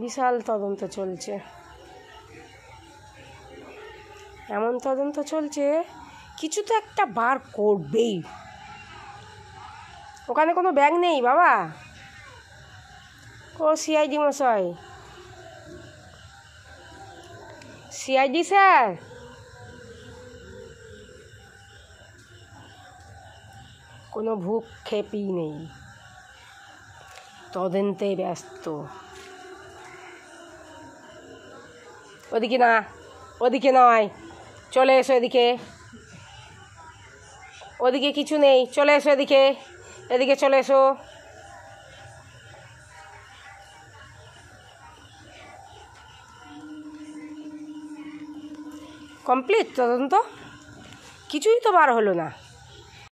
বিশাল তদন্ত চলছে, এমন তদন্ত চলছে কিছু তো একটা বার করবেই। ওখানে কোনো ব্যাগ নেই বাবা? ও সিআইডি মশাই, সিআইডি স্যার, কোনো ভূক্ষেপই নেই, তদন্তে ব্যস্ত। ওদিকে না, ওদিকে নয়, চলে এসো এদিকে। ওদিকে কিছু নেই, চলে এসো এদিকে, এদিকে চলে এসো। কমপ্লিট তদন্ত, কিছুই তো বার হলো না।